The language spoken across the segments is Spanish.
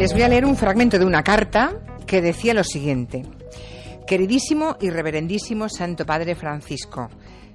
Les voy a leer un fragmento de una carta que decía lo siguiente. Queridísimo y reverendísimo Santo Padre Francisco,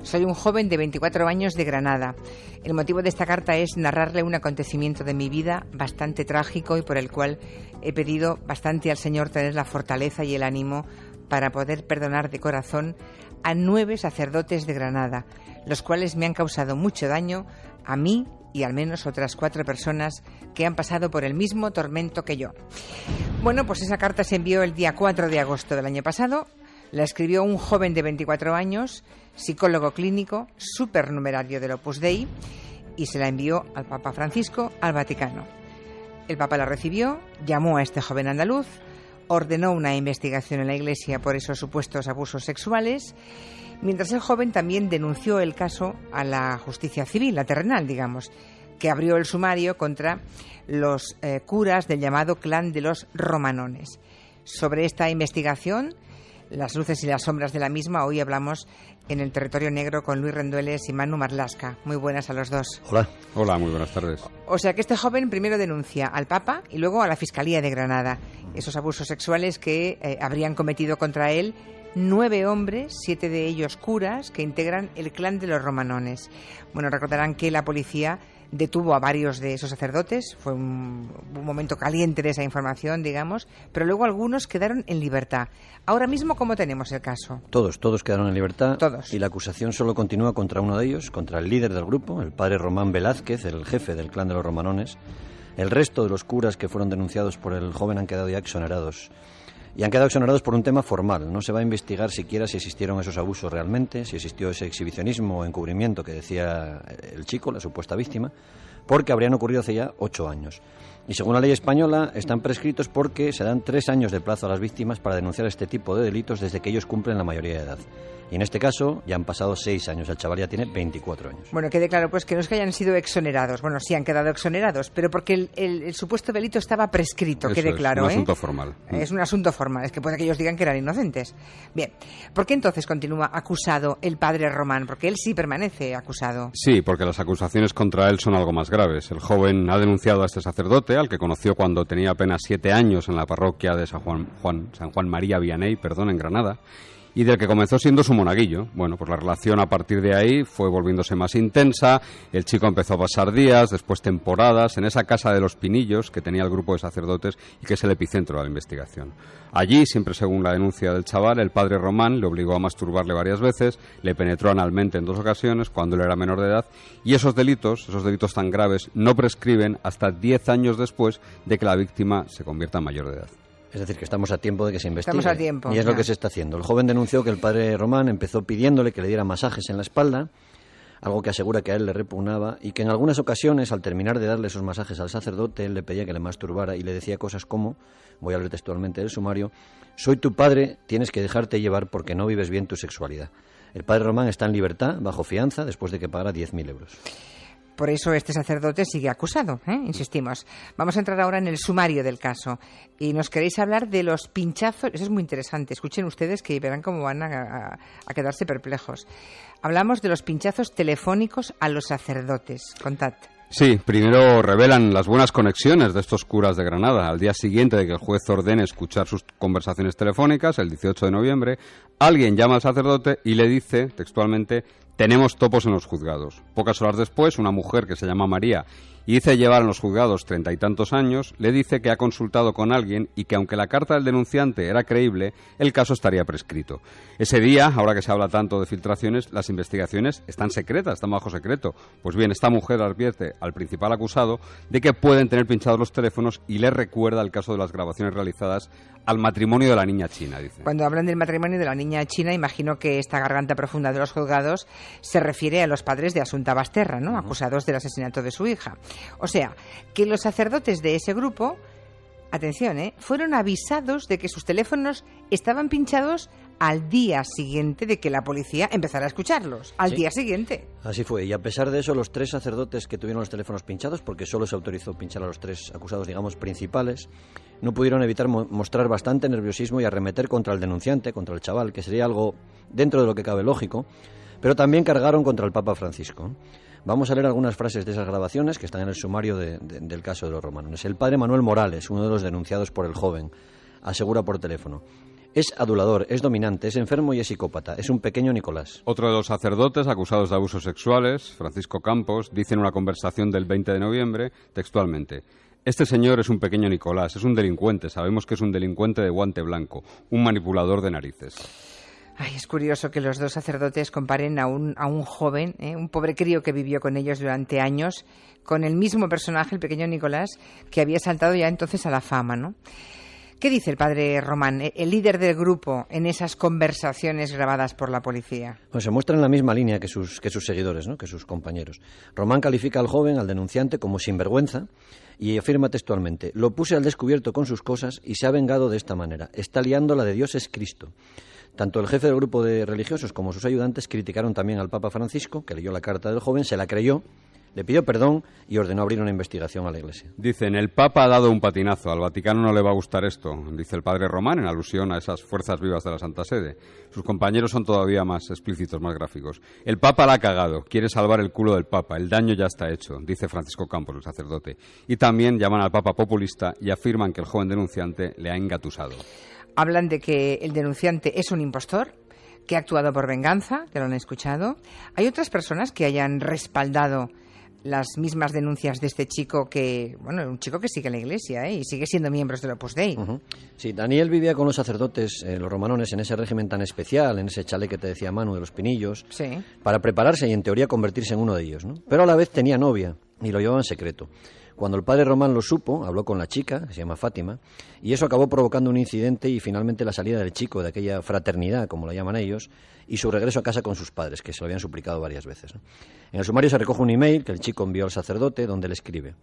soy un joven de 24 años de Granada. El motivo de esta carta es narrarle un acontecimiento de mi vida bastante trágico y por el cual he pedido bastante al Señor tener la fortaleza y el ánimo para poder perdonar de corazón a 9 sacerdotes de Granada, los cuales me han causado mucho daño a mí y al menos otras 4 personas que han pasado por el mismo tormento que yo. Bueno, pues esa carta se envió el día 4 de agosto del año pasado. La escribió un joven de 24 años, psicólogo clínico, supernumerario del Opus Dei, y se la envió al Papa Francisco al Vaticano. El Papa la recibió, llamó a este joven andaluz, ordenó una investigación en la Iglesia por esos supuestos abusos sexuales, mientras el joven también denunció el caso a la justicia civil, la terrenal, digamos, que abrió el sumario contra los curas del llamado clan de los Romanones. Sobre esta investigación, las luces y las sombras de la misma, hoy hablamos en el Territorio Negro con Luis Rendueles y Manu Marlasca. Muy buenas a los dos. Hola. Hola, muy buenas tardes. O sea que este joven primero denuncia al Papa y luego a la Fiscalía de Granada esos abusos sexuales que habrían cometido contra él 9 hombres, 7 de ellos curas, que integran el clan de los Romanones. Bueno, recordarán que la policía detuvo a varios de esos sacerdotes, fue un momento caliente de esa información, digamos, pero luego algunos quedaron en libertad. Ahora mismo, ¿cómo tenemos el caso? Todos quedaron en libertad. Todos. Y la acusación solo continúa contra uno de ellos, contra el líder del grupo, el padre Román Velázquez, el jefe del clan de los Romanones. El resto de los curas que fueron denunciados por el joven han quedado ya exonerados. Y han quedado exonerados por un tema formal. No se va a investigar siquiera si existieron esos abusos realmente, si existió ese exhibicionismo o encubrimiento que decía el chico, la supuesta víctima, porque habrían ocurrido hace ya 8 años. Y según la ley española, están prescritos porque se dan 3 años de plazo a las víctimas para denunciar este tipo de delitos desde que ellos cumplen la mayoría de edad. Y en este caso ya han pasado 6 años, el chaval ya tiene 24 años. Bueno, quede claro pues que no es que hayan sido exonerados, bueno, sí han quedado exonerados, pero porque el supuesto delito estaba prescrito, Eso quede claro. Es un asunto formal. Es un asunto formal, es que puede que ellos digan que eran inocentes. Bien, ¿por qué entonces continúa acusado el padre Román? Porque él sí permanece acusado. Sí, porque las acusaciones contra él son algo más graves. El joven ha denunciado a este sacerdote, al que conoció cuando tenía apenas 7 años en la parroquia de San Juan María Vianney, en Granada, y del que comenzó siendo su monaguillo. Bueno, pues la relación a partir de ahí fue volviéndose más intensa, el chico empezó a pasar días, después temporadas, en esa casa de los Pinillos que tenía el grupo de sacerdotes y que es el epicentro de la investigación. Allí, siempre según la denuncia del chaval, el padre Román le obligó a masturbarle varias veces, le penetró analmente en 2 ocasiones cuando él era menor de edad, y esos delitos tan graves, no prescriben hasta 10 años después de que la víctima se convierta en mayor de edad. Es decir, que estamos a tiempo de que se investigue. Estamos a tiempo. Y es lo que se está haciendo. El joven denunció que el padre Román empezó pidiéndole que le diera masajes en la espalda, algo que asegura que a él le repugnaba, y que en algunas ocasiones, al terminar de darle esos masajes al sacerdote, él le pedía que le masturbara y le decía cosas como, voy a leer textualmente del sumario, soy tu padre, tienes que dejarte llevar porque no vives bien tu sexualidad. El padre Román está en libertad, bajo fianza, después de que pagara 10.000 euros. Por eso este sacerdote sigue acusado, insistimos. Vamos a entrar ahora en el sumario del caso. Y nos queréis hablar de los pinchazos. Eso es muy interesante. Escuchen ustedes que verán cómo van a quedarse perplejos. Hablamos de los pinchazos telefónicos a los sacerdotes. Contad. Sí, primero revelan las buenas conexiones de estos curas de Granada. Al día siguiente de que el juez ordene escuchar sus conversaciones telefónicas, el 18 de noviembre, alguien llama al sacerdote y le dice, textualmente, tenemos topos en los juzgados. Pocas horas después, una mujer que se llama María y dice llevar en los juzgados 30 y tantos años, le dice que ha consultado con alguien y que aunque la carta del denunciante era creíble, el caso estaría prescrito. Ese día, ahora que se habla tanto de filtraciones, las investigaciones están secretas, están bajo secreto. Pues bien, esta mujer advierte al principal acusado de que pueden tener pinchados los teléfonos y le recuerda el caso de las grabaciones realizadas al matrimonio de la niña china, dice. Cuando hablan del matrimonio de la niña china, imagino que esta garganta profunda de los juzgados se refiere a los padres de Asunta Basterra, ¿no? Acusados del asesinato de su hija. O sea, que los sacerdotes de ese grupo, atención, fueron avisados de que sus teléfonos estaban pinchados al día siguiente de que la policía empezara a escucharlos. Al día siguiente. Así fue. Y a pesar de eso, los 3 sacerdotes que tuvieron los teléfonos pinchados, porque solo se autorizó pinchar a los 3 acusados, digamos, principales, no pudieron evitar mostrar bastante nerviosismo y arremeter contra el denunciante, contra el chaval, que sería algo dentro de lo que cabe lógico, pero también cargaron contra el Papa Francisco. Vamos a leer algunas frases de esas grabaciones que están en el sumario del caso de los romanones. El padre Manuel Morales, uno de los denunciados por el joven, asegura por teléfono: es adulador, es dominante, es enfermo y es psicópata. Es un pequeño Nicolás. Otro de los sacerdotes acusados de abusos sexuales, Francisco Campos, dice en una conversación del 20 de noviembre, textualmente: este señor es un pequeño Nicolás, es un delincuente, sabemos que es un delincuente de guante blanco, un manipulador de narices. Ay, es curioso que los dos sacerdotes comparen a un joven, un pobre crío que vivió con ellos durante años, con el mismo personaje, el pequeño Nicolás, que había saltado ya entonces a la fama, ¿no? ¿Qué dice el padre Román, el líder del grupo, en esas conversaciones grabadas por la policía? Pues se muestra en la misma línea que sus seguidores, ¿no? Que sus compañeros. Román califica al joven, al denunciante, como sinvergüenza y afirma textualmente: lo puse al descubierto con sus cosas y se ha vengado de esta manera. Está liando la de Dios es Cristo. Tanto el jefe del grupo de religiosos como sus ayudantes criticaron también al Papa Francisco, que leyó la carta del joven, se la creyó, le pidió perdón y ordenó abrir una investigación a la Iglesia. Dicen, el Papa ha dado un patinazo, al Vaticano no le va a gustar esto, dice el padre Román en alusión a esas fuerzas vivas de la Santa Sede. Sus compañeros son todavía más explícitos, más gráficos. El Papa la ha cagado, quiere salvar el culo del Papa, el daño ya está hecho, dice Francisco Campos, el sacerdote. Y también llaman al Papa populista y afirman que el joven denunciante le ha engatusado. Hablan de que el denunciante es un impostor, que ha actuado por venganza, que lo han escuchado. ¿Hay otras personas que hayan respaldado las mismas denuncias de este chico que, bueno, un chico que sigue en la Iglesia, y sigue siendo miembro del Opus Dei? Uh-huh. Sí, Daniel vivía con los sacerdotes, los romanones, en ese régimen tan especial, en ese chalet que te decía Manu de los Pinillos, sí, para prepararse y en teoría convertirse en uno de ellos, ¿no? Pero a la vez tenía novia y lo llevaba en secreto. Cuando el padre Román lo supo, habló con la chica, que se llama Fátima, y eso acabó provocando un incidente y finalmente la salida del chico de aquella fraternidad, como la llaman ellos, y su regreso a casa con sus padres, que se lo habían suplicado varias veces, ¿no? En el sumario se recoge un email que el chico envió al sacerdote, donde le escribe: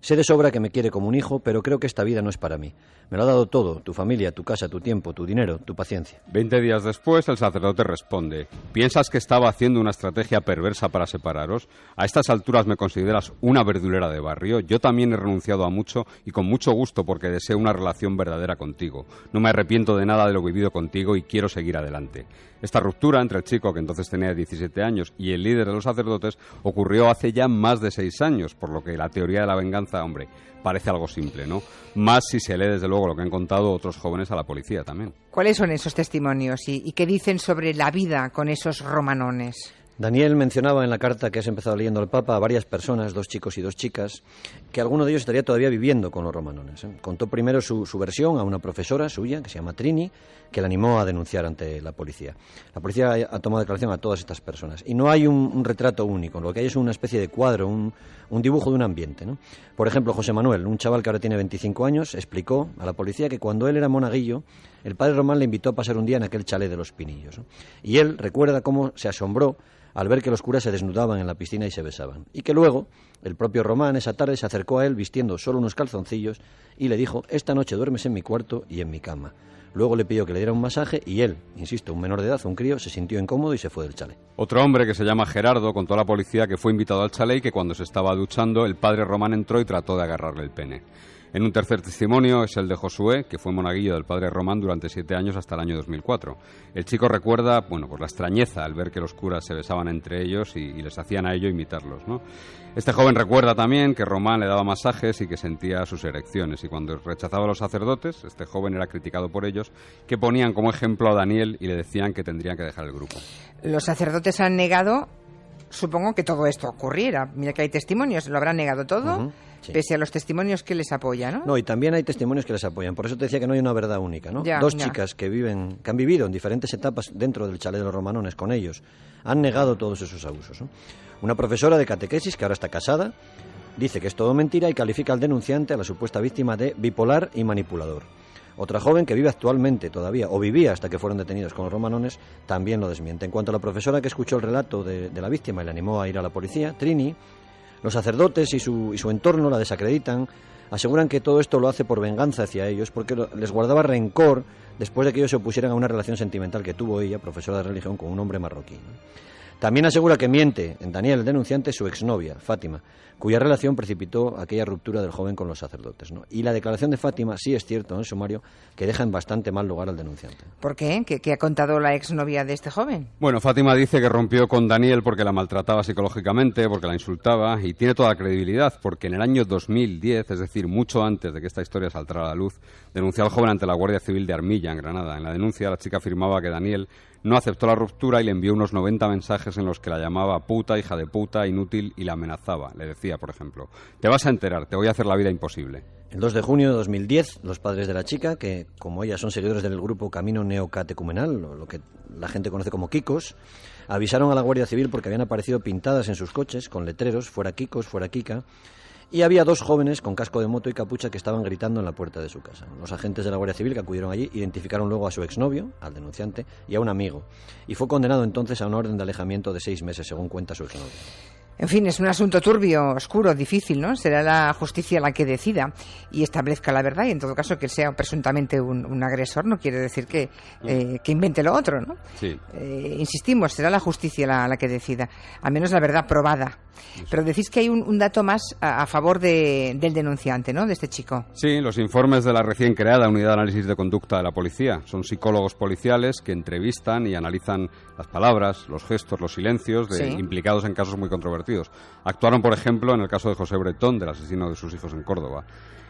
sé de sobra que me quiere como un hijo, pero creo que esta vida no es para mí. Me lo ha dado todo, tu familia, tu casa, tu tiempo, tu dinero, tu paciencia. 20 días después, el sacerdote responde: ¿piensas que estaba haciendo una estrategia perversa para separaros? A estas alturas me consideras una verdulera de barrio. Yo también he renunciado a mucho y con mucho gusto porque deseo una relación verdadera contigo. No me arrepiento de nada de lo vivido contigo y quiero seguir adelante. Esta ruptura entre el chico, que entonces tenía 17 años, y el líder de los sacerdotes ocurrió hace ya más de 6 años, por lo que la teoría de la venganza, hombre, parece algo simple, ¿no? Más si se lee, desde luego, lo que han contado otros jóvenes a la policía también. ¿Cuáles son esos testimonios y qué dicen sobre la vida con esos romanones? Daniel mencionaba en la carta que has empezado leyendo al Papa a varias personas, 2 chicos y 2 chicas, que alguno de ellos estaría todavía viviendo con los romanones, ¿eh? Contó primero su versión a una profesora suya, que se llama Trini, que le animó a denunciar ante la policía. La policía ha tomado declaración a todas estas personas. Y no hay un retrato único, lo que hay es una especie de cuadro, un dibujo de un ambiente, ¿no? Por ejemplo, José Manuel, un chaval que ahora tiene 25 años, explicó a la policía que cuando él era monaguillo, el padre Román le invitó a pasar un día en aquel chalet de los Pinillos, ¿no? Y él recuerda cómo se asombró al ver que los curas se desnudaban en la piscina y se besaban. Y que luego el propio Román esa tarde se acercó a él vistiendo solo unos calzoncillos y le dijo: esta noche duermes en mi cuarto y en mi cama. Luego le pidió que le diera un masaje y él, insisto, un menor de edad, un crío, se sintió incómodo y se fue del chalet. Otro hombre que se llama Gerardo contó a la policía que fue invitado al chalet y que cuando se estaba duchando el padre Román entró y trató de agarrarle el pene. En un tercer testimonio es el de Josué, que fue monaguillo del padre Román durante 7 años hasta el año 2004. El chico recuerda, bueno, pues la extrañeza al ver que los curas se besaban entre ellos y les hacían a ello imitarlos, ¿no? Este joven recuerda también que Román le daba masajes y que sentía sus erecciones, y cuando rechazaba a los sacerdotes, este joven era criticado por ellos, que ponían como ejemplo a Daniel y le decían que tendrían que dejar el grupo. Los sacerdotes han negado, supongo, que todo esto ocurriera. Mira que hay testimonios, lo habrán negado todo. Uh-huh. Sí. Pese a los testimonios que les apoyan, ¿no? No, y también hay testimonios que les apoyan. Por eso te decía que no hay una verdad única, ¿no? Ya, 2 ya. chicas que han vivido en diferentes etapas dentro del chalet de los romanones con ellos, han negado todos esos abusos, ¿no? Una profesora de catequesis, que ahora está casada, dice que es todo mentira y califica al denunciante, a la supuesta víctima, de bipolar y manipulador. Otra joven que vive actualmente todavía, o vivía hasta que fueron detenidos con los romanones, también lo desmiente. En cuanto a la profesora que escuchó el relato de la víctima y le animó a ir a la policía, Trini, los sacerdotes y su entorno la desacreditan, aseguran que todo esto lo hace por venganza hacia ellos, porque les guardaba rencor después de que ellos se opusieran a una relación sentimental que tuvo ella, profesora de religión, con un hombre marroquí, ¿no? También asegura que miente en Daniel, el denunciante, su exnovia, Fátima, cuya relación precipitó aquella ruptura del joven con los sacerdotes, ¿no? Y la declaración de Fátima, sí es cierto en el sumario, que deja en bastante mal lugar al denunciante. ¿Por qué? ¿Qué ha contado la exnovia de este joven? Bueno, Fátima dice que rompió con Daniel porque la maltrataba psicológicamente, porque la insultaba, y tiene toda la credibilidad, porque en el año 2010, es decir, mucho antes de que esta historia saltara a la luz, denunció al joven ante la Guardia Civil de Armilla, en Granada. En la denuncia, la chica afirmaba que Daniel no aceptó la ruptura y le envió unos 90 mensajes en los que la llamaba puta, hija de puta, inútil, y la amenazaba. Le decía, por ejemplo, te vas a enterar, te voy a hacer la vida imposible. El 2 de junio de 2010, los padres de la chica, que como ella son seguidores del grupo Camino Neocatecumenal, lo que la gente conoce como Kikos, avisaron a la Guardia Civil porque habían aparecido pintadas en sus coches con letreros, fuera Kikos, fuera Kika, y había 2 jóvenes con casco de moto y capucha que estaban gritando en la puerta de su casa. Los agentes de la Guardia Civil que acudieron allí identificaron luego a su exnovio, al denunciante, y a un amigo, y fue condenado entonces a una orden de alejamiento de 6 meses, según cuenta su exnovio. En fin, es un asunto turbio, oscuro, difícil, ¿no? Será la justicia la que decida y establezca la verdad, y en todo caso que él sea presuntamente un agresor no quiere decir que invente lo otro, ¿no? Sí. Insistimos, será la justicia la que decida, al menos la verdad probada. Pero decís que hay un dato más a favor del denunciante, ¿no?, de este chico. Sí, los informes de la recién creada Unidad de Análisis de Conducta de la Policía. Son psicólogos policiales que entrevistan y analizan las palabras, los gestos, los silencios de implicados en casos muy controvertidos. Actuaron, por ejemplo, en el caso de José Bretón, del asesino de sus hijos en Córdoba.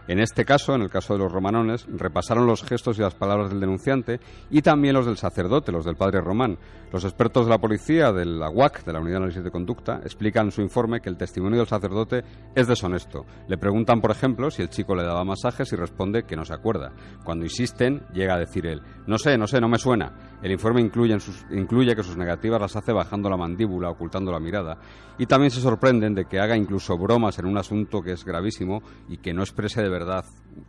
En este caso, en el caso de los Romanones, repasaron los gestos y las palabras del denunciante y también los del sacerdote, los del padre Román. Los expertos de la policía, de la UAC, de la Unidad de Análisis de Conducta, explican en su informe que el testimonio del sacerdote es deshonesto. Le preguntan, por ejemplo, si el chico le daba masajes y responde que no se acuerda. Cuando insisten, llega a decir él, no sé, no me suena. El informe incluye que sus negativas las hace bajando la mandíbula, ocultando la mirada. Y también se sorprenden de que haga incluso bromas en un asunto que es gravísimo y que no exprese de verdad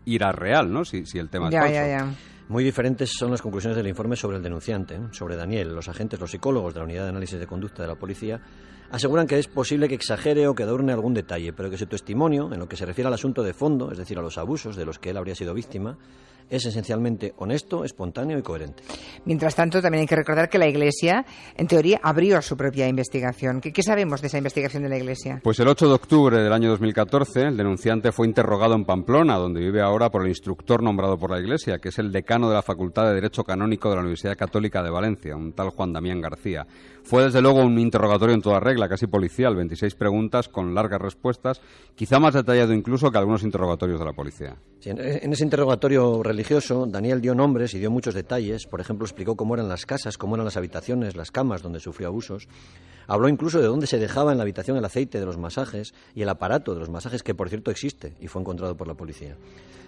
ira real, ¿no? Si el tema es falso. Ya. Muy diferentes son las conclusiones del informe sobre el denunciante, ¿no? Sobre Daniel. Los agentes, los psicólogos de la Unidad de Análisis de Conducta de la Policía aseguran que es posible que exagere o que adorne algún detalle, pero que su testimonio, en lo que se refiere al asunto de fondo, es decir, a los abusos de los que él habría sido víctima, es esencialmente honesto, espontáneo y coherente. Mientras tanto, también hay que recordar que la Iglesia, en teoría, abrió su propia investigación. ¿Qué sabemos de esa investigación de la Iglesia? Pues el 8 de octubre del año 2014, el denunciante fue interrogado en Pamplona, donde vive ahora, por el instructor nombrado por la Iglesia, que es el decano de la Facultad de Derecho Canónico de la Universidad Católica de Valencia, un tal Juan Damián García. Fue, desde luego, un interrogatorio en toda regla, casi policial, 26 preguntas con largas respuestas, quizá más detallado incluso que algunos interrogatorios de la policía. Sí, en ese interrogatorio religioso, Daniel dio nombres y dio muchos detalles. Por ejemplo, explicó cómo eran las casas, cómo eran las habitaciones, las camas donde sufrió abusos. Habló incluso de dónde se dejaba en la habitación el aceite de los masajes y el aparato de los masajes, que por cierto existe y fue encontrado por la policía.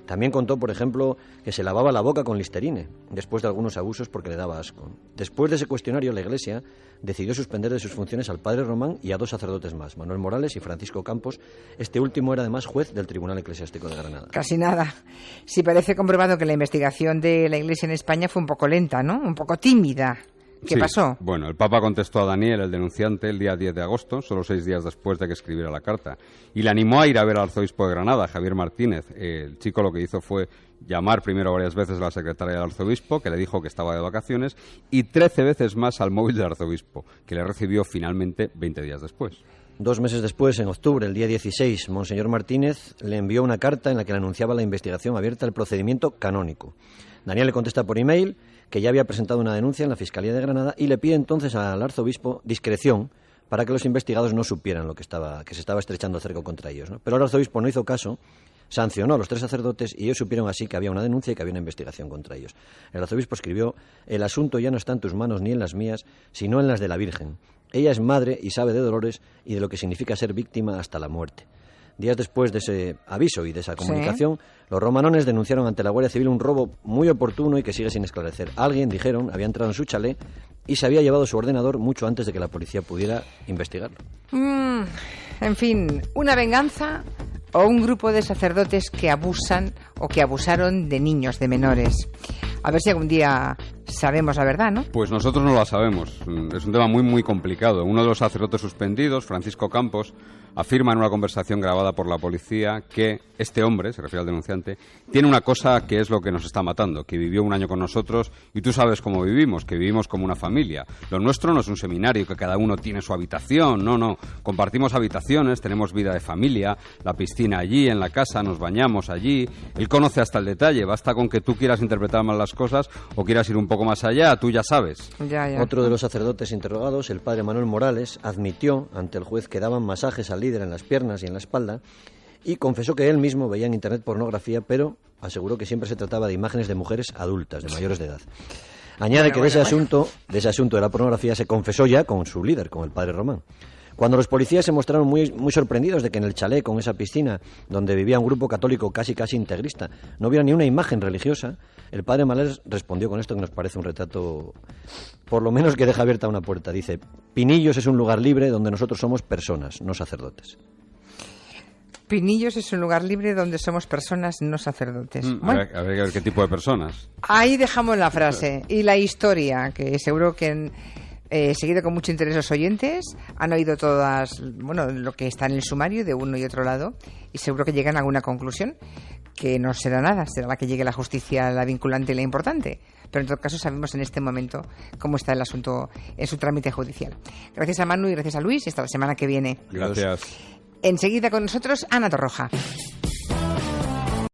También contó, por ejemplo, que se lavaba la boca con Listerine después de algunos abusos porque le daba asco. Después de ese cuestionario, la Iglesia decidió suspender de sus funciones al padre Román y a 2 sacerdotes más, Manuel Morales y Francisco Campos. Este último era además juez del Tribunal Eclesiástico de Granada. Casi nada. Sí, parece comprobado que la investigación de la Iglesia en España fue un poco lenta, ¿no? Un poco tímida. ¿Qué pasó? Bueno, el Papa contestó a Daniel, el denunciante, el día 10 de agosto, solo 6 días después de que escribiera la carta, y le animó a ir a ver al arzobispo de Granada, Javier Martínez. El chico lo que hizo fue llamar primero varias veces a la secretaria del arzobispo, que le dijo que estaba de vacaciones, y 13 veces más al móvil del arzobispo, que le recibió finalmente 20 días después. 2 meses después, en octubre, el día 16, Monseñor Martínez le envió una carta en la que le anunciaba la investigación abierta al procedimiento canónico. Daniel le contesta por email que ya había presentado una denuncia en la Fiscalía de Granada y le pide entonces al arzobispo discreción para que los investigados no supieran lo que se estaba estrechando el cerco contra ellos, ¿no? Pero el arzobispo no hizo caso, sancionó a los 3 sacerdotes y ellos supieron así que había una denuncia y que había una investigación contra ellos. El arzobispo escribió: el asunto ya no está en tus manos ni en las mías, sino en las de la Virgen. Ella es madre y sabe de dolores y de lo que significa ser víctima hasta la muerte. Días después de ese aviso y de esa comunicación, los romanones denunciaron ante la Guardia Civil un robo muy oportuno y que sigue sin esclarecer. Alguien, dijeron, había entrado en su chalet y se había llevado su ordenador mucho antes de que la policía pudiera investigarlo. En fin, ¿una venganza o un grupo de sacerdotes que abusan o que abusaron de niños, de menores? A ver si algún día sabemos la verdad, ¿no? Pues nosotros no la sabemos. Es un tema muy, muy complicado. Uno de los sacerdotes suspendidos, Francisco Campos, afirma en una conversación grabada por la policía que este hombre, se refiere al denunciante, tiene una cosa que es lo que nos está matando, que vivió un año con nosotros y tú sabes cómo vivimos, que vivimos como una familia. Lo nuestro no es un seminario, que cada uno tiene su habitación, no. Compartimos habitaciones, tenemos vida de familia, la piscina allí, en la casa, nos bañamos allí. Él conoce hasta el detalle, basta con que tú quieras interpretar mal las cosas o quieras ir un poco más allá, tú ya sabes. Ya. Otro de los sacerdotes interrogados, el padre Manuel Morales, admitió ante el juez que daban masajes al líder en las piernas y en la espalda y confesó que él mismo veía en internet pornografía, pero aseguró que siempre se trataba de imágenes de mujeres adultas, de mayores de edad. Añade que de ese asunto de la pornografía se confesó ya con su líder, con el padre Román. Cuando los policías se mostraron muy, muy sorprendidos de que en el chalet, con esa piscina, donde vivía un grupo católico casi integrista, no hubiera ni una imagen religiosa, el padre Malés respondió con esto que nos parece un retrato, por lo menos que deja abierta una puerta. Dice: Pinillos es un lugar libre donde nosotros somos personas, no sacerdotes. Pinillos es un lugar libre donde somos personas, no sacerdotes. Bueno, a ver qué tipo de personas. Ahí dejamos la frase. Y la historia, que seguro que seguido con mucho interés los oyentes, han oído todas, lo que está en el sumario de uno y otro lado, y seguro que llegan a alguna conclusión, que no será nada, será la que llegue la justicia, la vinculante y la importante. Pero en todo caso sabemos en este momento cómo está el asunto en su trámite judicial. Gracias a Manu y gracias a Luis, y hasta la semana que viene. Gracias. Enseguida con nosotros, Ana Torroja.